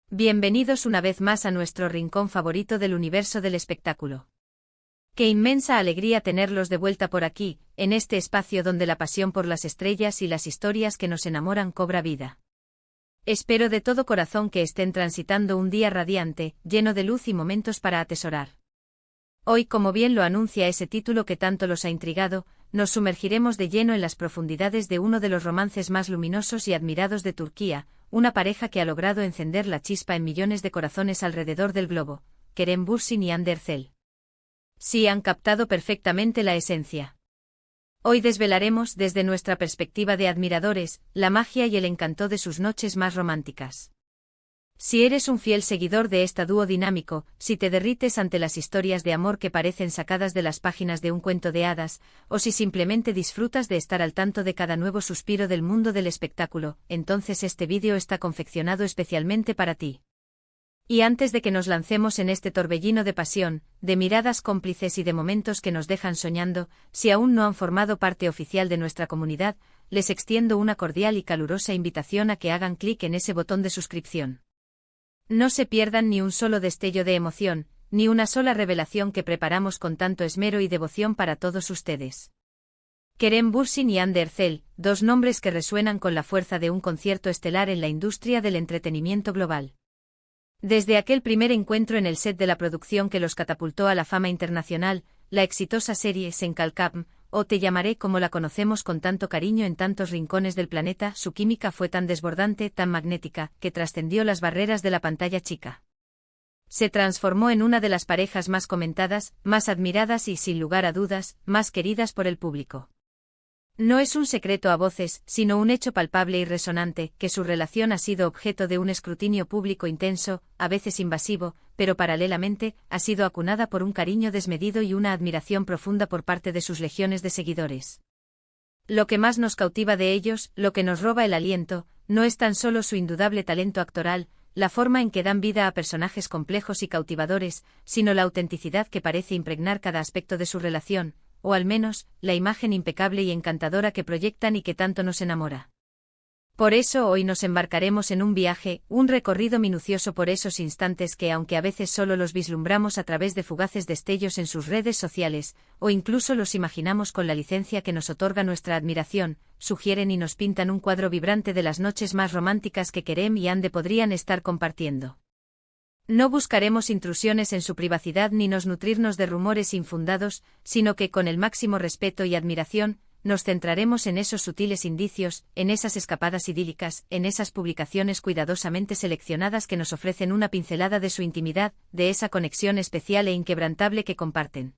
Bienvenidos una vez más a nuestro rincón favorito del universo del espectáculo. Qué inmensa alegría tenerlos de vuelta por aquí, en este espacio donde la pasión por las estrellas y las historias que nos enamoran cobra vida. Espero de todo corazón que estén transitando un día radiante, lleno de luz y momentos para atesorar. Hoy, como bien lo anuncia ese título que tanto los ha intrigado, nos sumergiremos de lleno en las profundidades de uno de los romances más luminosos y admirados de Turquía, una pareja que ha logrado encender la chispa en millones de corazones alrededor del globo, Kerem Bürsin y Hande Erçel. Sí, han captado perfectamente la esencia. Hoy desvelaremos, desde nuestra perspectiva de admiradores, la magia y el encanto de sus noches más románticas. Si eres un fiel seguidor de este dúo dinámico, si te derrites ante las historias de amor que parecen sacadas de las páginas de un cuento de hadas, o si simplemente disfrutas de estar al tanto de cada nuevo suspiro del mundo del espectáculo, entonces este vídeo está confeccionado especialmente para ti. Y antes de que nos lancemos en este torbellino de pasión, de miradas cómplices y de momentos que nos dejan soñando, si aún no han formado parte oficial de nuestra comunidad, les extiendo una cordial y calurosa invitación a que hagan clic en ese botón de suscripción. No se pierdan ni un solo destello de emoción, ni una sola revelación que preparamos con tanto esmero y devoción para todos ustedes. Kerem Bürsin y Hande Erçel, dos nombres que resuenan con la fuerza de un concierto estelar en la industria del entretenimiento global. Desde aquel primer encuentro en el set de la producción que los catapultó a la fama internacional, la exitosa serie Sen Kalkam, o Te llamaré como la conocemos con tanto cariño en tantos rincones del planeta, su química fue tan desbordante, tan magnética, que trascendió las barreras de la pantalla chica. Se transformó en una de las parejas más comentadas, más admiradas y, sin lugar a dudas, más queridas por el público. No es un secreto a voces, sino un hecho palpable y resonante, que su relación ha sido objeto de un escrutinio público intenso, a veces invasivo, pero paralelamente, ha sido acunada por un cariño desmedido y una admiración profunda por parte de sus legiones de seguidores. Lo que más nos cautiva de ellos, lo que nos roba el aliento, no es tan solo su indudable talento actoral, la forma en que dan vida a personajes complejos y cautivadores, sino la autenticidad que parece impregnar cada aspecto de su relación, o al menos, la imagen impecable y encantadora que proyectan y que tanto nos enamora. Por eso hoy nos embarcaremos en un viaje, un recorrido minucioso por esos instantes que, aunque a veces solo los vislumbramos a través de fugaces destellos en sus redes sociales, o incluso los imaginamos con la licencia que nos otorga nuestra admiración, sugieren y nos pintan un cuadro vibrante de las noches más románticas que Kerem y Hande podrían estar compartiendo. No buscaremos intrusiones en su privacidad ni nos nutrirnos de rumores infundados, sino que con el máximo respeto y admiración, nos centraremos en esos sutiles indicios, en esas escapadas idílicas, en esas publicaciones cuidadosamente seleccionadas que nos ofrecen una pincelada de su intimidad, de esa conexión especial e inquebrantable que comparten.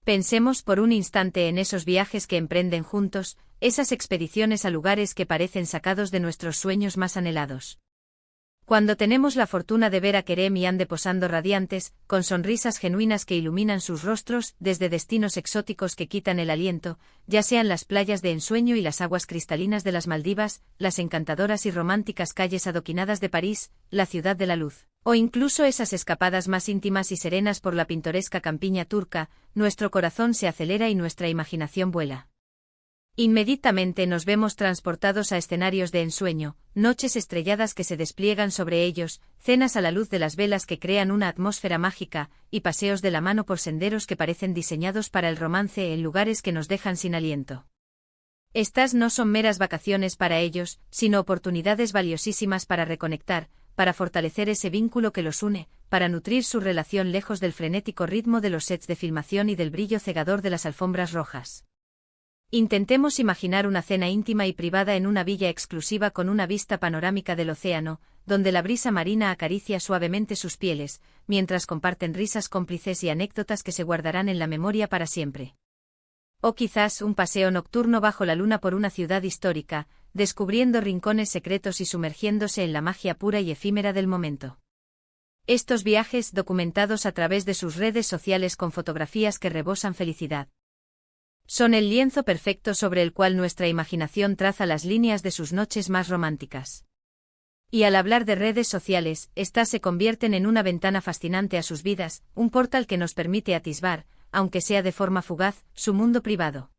Pensemos por un instante en esos viajes que emprenden juntos, esas expediciones a lugares que parecen sacados de nuestros sueños más anhelados. Cuando tenemos la fortuna de ver a Kerem y Hande posando radiantes, con sonrisas genuinas que iluminan sus rostros, desde destinos exóticos que quitan el aliento, ya sean las playas de ensueño y las aguas cristalinas de las Maldivas, las encantadoras y románticas calles adoquinadas de París, la ciudad de la luz, o incluso esas escapadas más íntimas y serenas por la pintoresca campiña turca, nuestro corazón se acelera y nuestra imaginación vuela. Inmediatamente nos vemos transportados a escenarios de ensueño, noches estrelladas que se despliegan sobre ellos, cenas a la luz de las velas que crean una atmósfera mágica, y paseos de la mano por senderos que parecen diseñados para el romance en lugares que nos dejan sin aliento. Estas no son meras vacaciones para ellos, sino oportunidades valiosísimas para reconectar, para fortalecer ese vínculo que los une, para nutrir su relación lejos del frenético ritmo de los sets de filmación y del brillo cegador de las alfombras rojas. Intentemos imaginar una cena íntima y privada en una villa exclusiva con una vista panorámica del océano, donde la brisa marina acaricia suavemente sus pieles, mientras comparten risas cómplices y anécdotas que se guardarán en la memoria para siempre. O quizás un paseo nocturno bajo la luna por una ciudad histórica, descubriendo rincones secretos y sumergiéndose en la magia pura y efímera del momento. Estos viajes documentados a través de sus redes sociales con fotografías que rebosan felicidad. Son el lienzo perfecto sobre el cual nuestra imaginación traza las líneas de sus noches más románticas. Y al hablar de redes sociales, estas se convierten en una ventana fascinante a sus vidas, un portal que nos permite atisbar, aunque sea de forma fugaz, su mundo privado.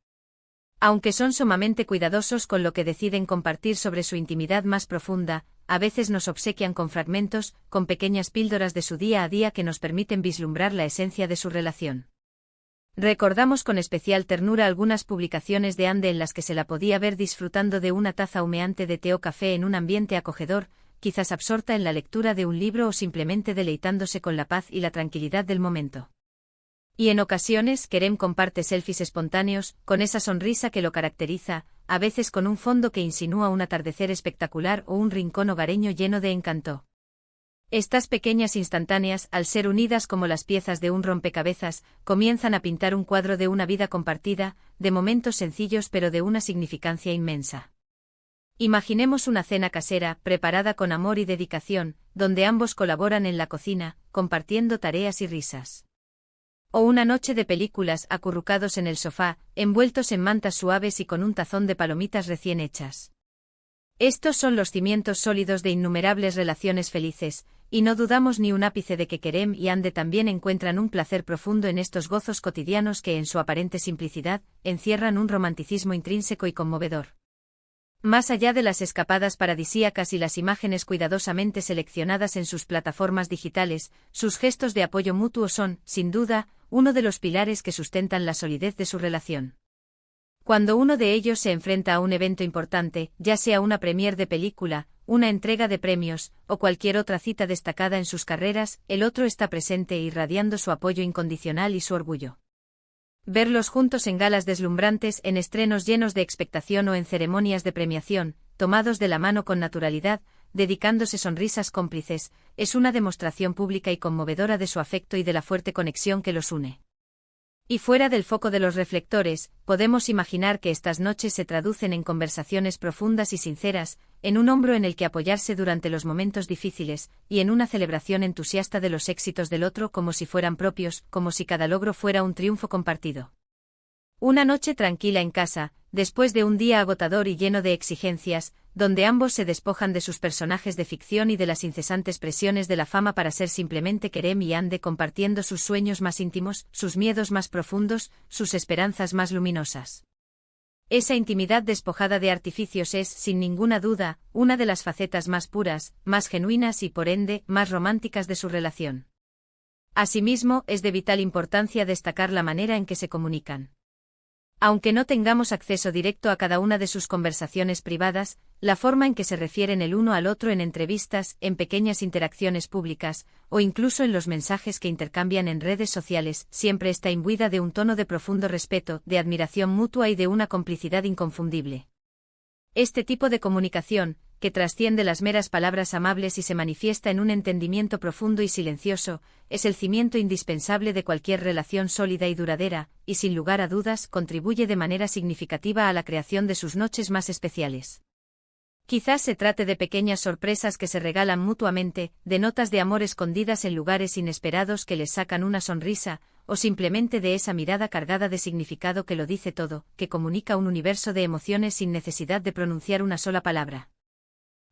Aunque son sumamente cuidadosos con lo que deciden compartir sobre su intimidad más profunda, a veces nos obsequian con fragmentos, con pequeñas píldoras de su día a día que nos permiten vislumbrar la esencia de su relación. Recordamos con especial ternura algunas publicaciones de Ande en las que se la podía ver disfrutando de una taza humeante de té o café en un ambiente acogedor, quizás absorta en la lectura de un libro o simplemente deleitándose con la paz y la tranquilidad del momento. Y en ocasiones Kerem comparte selfies espontáneos, con esa sonrisa que lo caracteriza, a veces con un fondo que insinúa un atardecer espectacular o un rincón hogareño lleno de encanto. Estas pequeñas instantáneas, al ser unidas como las piezas de un rompecabezas, comienzan a pintar un cuadro de una vida compartida, de momentos sencillos pero de una significancia inmensa. Imaginemos una cena casera, preparada con amor y dedicación, donde ambos colaboran en la cocina, compartiendo tareas y risas. O una noche de películas acurrucados en el sofá, envueltos en mantas suaves y con un tazón de palomitas recién hechas. Estos son los cimientos sólidos de innumerables relaciones felices, y no dudamos ni un ápice de que Kerem y Ande también encuentran un placer profundo en estos gozos cotidianos que en su aparente simplicidad, encierran un romanticismo intrínseco y conmovedor. Más allá de las escapadas paradisíacas y las imágenes cuidadosamente seleccionadas en sus plataformas digitales, sus gestos de apoyo mutuo son, sin duda, uno de los pilares que sustentan la solidez de su relación. Cuando uno de ellos se enfrenta a un evento importante, ya sea una premier de película, una entrega de premios, o cualquier otra cita destacada en sus carreras, el otro está presente irradiando su apoyo incondicional y su orgullo. Verlos juntos en galas deslumbrantes, en estrenos llenos de expectación o en ceremonias de premiación, tomados de la mano con naturalidad, dedicándose sonrisas cómplices, es una demostración pública y conmovedora de su afecto y de la fuerte conexión que los une. Y fuera del foco de los reflectores, podemos imaginar que estas noches se traducen en conversaciones profundas y sinceras, en un hombro en el que apoyarse durante los momentos difíciles, y en una celebración entusiasta de los éxitos del otro como si fueran propios, como si cada logro fuera un triunfo compartido. Una noche tranquila en casa, después de un día agotador y lleno de exigencias, donde ambos se despojan de sus personajes de ficción y de las incesantes presiones de la fama para ser simplemente Kerem y Ande compartiendo sus sueños más íntimos, sus miedos más profundos, sus esperanzas más luminosas. Esa intimidad despojada de artificios es, sin ninguna duda, una de las facetas más puras, más genuinas y por ende, más románticas de su relación. Asimismo, es de vital importancia destacar la manera en que se comunican. Aunque no tengamos acceso directo a cada una de sus conversaciones privadas, la forma en que se refieren el uno al otro en entrevistas, en pequeñas interacciones públicas, o incluso en los mensajes que intercambian en redes sociales, siempre está imbuida de un tono de profundo respeto, de admiración mutua y de una complicidad inconfundible. Este tipo de comunicación, que trasciende las meras palabras amables y se manifiesta en un entendimiento profundo y silencioso, es el cimiento indispensable de cualquier relación sólida y duradera, y sin lugar a dudas contribuye de manera significativa a la creación de sus noches más especiales. Quizás se trate de pequeñas sorpresas que se regalan mutuamente, de notas de amor escondidas en lugares inesperados que les sacan una sonrisa, o simplemente de esa mirada cargada de significado que lo dice todo, que comunica un universo de emociones sin necesidad de pronunciar una sola palabra.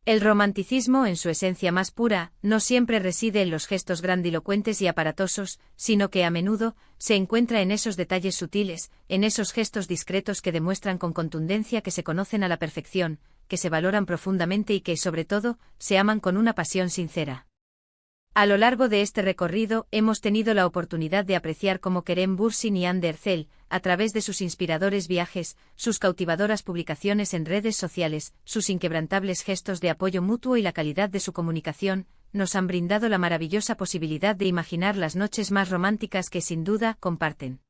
El romanticismo, en su esencia más pura, no siempre reside en los gestos grandilocuentes y aparatosos, sino que a menudo se encuentra en esos detalles sutiles, en esos gestos discretos que demuestran con contundencia que se conocen a la perfección, que se valoran profundamente y que, sobre todo, se aman con una pasión sincera. A lo largo de este recorrido, hemos tenido la oportunidad de apreciar cómo Kerem Bürsin y Hande Erçel, a través de sus inspiradores viajes, sus cautivadoras publicaciones en redes sociales, sus inquebrantables gestos de apoyo mutuo y la calidad de su comunicación, nos han brindado la maravillosa posibilidad de imaginar las noches más románticas que sin duda comparten.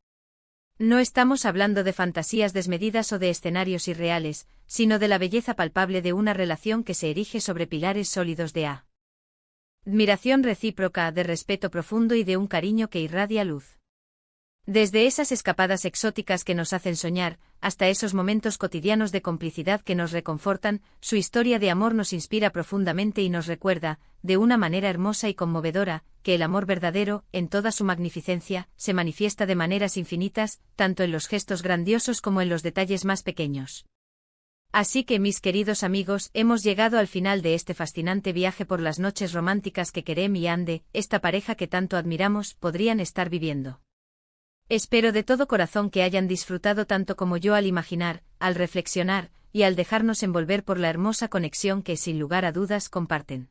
No estamos hablando de fantasías desmedidas o de escenarios irreales, sino de la belleza palpable de una relación que se erige sobre pilares sólidos de admiración recíproca, de respeto profundo y de un cariño que irradia luz. Desde esas escapadas exóticas que nos hacen soñar, hasta esos momentos cotidianos de complicidad que nos reconfortan, su historia de amor nos inspira profundamente y nos recuerda, de una manera hermosa y conmovedora, que el amor verdadero, en toda su magnificencia, se manifiesta de maneras infinitas, tanto en los gestos grandiosos como en los detalles más pequeños. Así que, mis queridos amigos, hemos llegado al final de este fascinante viaje por las noches románticas que Kerem y Hande, esta pareja que tanto admiramos, podrían estar viviendo. Espero de todo corazón que hayan disfrutado tanto como yo al imaginar, al reflexionar, y al dejarnos envolver por la hermosa conexión que, sin lugar a dudas, comparten.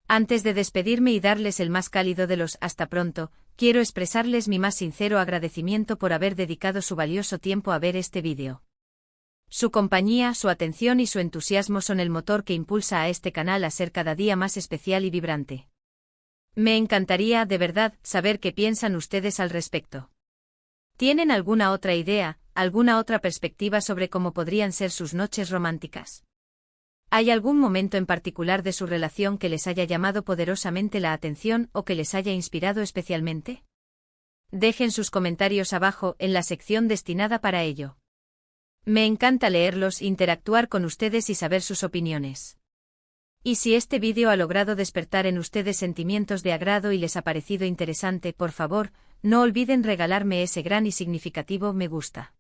Antes de despedirme y darles el más cálido de los hasta pronto, quiero expresarles mi más sincero agradecimiento por haber dedicado su valioso tiempo a ver este vídeo. Su compañía, su atención y su entusiasmo son el motor que impulsa a este canal a ser cada día más especial y vibrante. Me encantaría, de verdad, saber qué piensan ustedes al respecto. ¿Tienen alguna otra idea, alguna otra perspectiva sobre cómo podrían ser sus noches románticas? ¿Hay algún momento en particular de su relación que les haya llamado poderosamente la atención o que les haya inspirado especialmente? Dejen sus comentarios abajo en la sección destinada para ello. Me encanta leerlos, interactuar con ustedes y saber sus opiniones. Y si este vídeo ha logrado despertar en ustedes sentimientos de agrado y les ha parecido interesante, por favor, no olviden regalarme ese gran y significativo me gusta.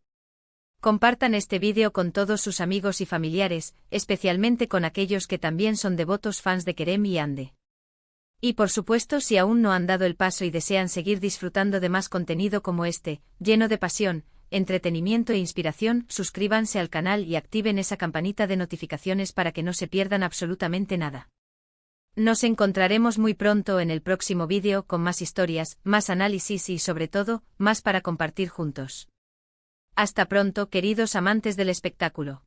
Compartan este vídeo con todos sus amigos y familiares, especialmente con aquellos que también son devotos fans de Kerem y Hande. Y por supuesto, si aún no han dado el paso y desean seguir disfrutando de más contenido como este, lleno de pasión, entretenimiento e inspiración, suscríbanse al canal y activen esa campanita de notificaciones para que no se pierdan absolutamente nada. Nos encontraremos muy pronto en el próximo vídeo con más historias, más análisis y sobre todo, más para compartir juntos. Hasta pronto, queridos amantes del espectáculo.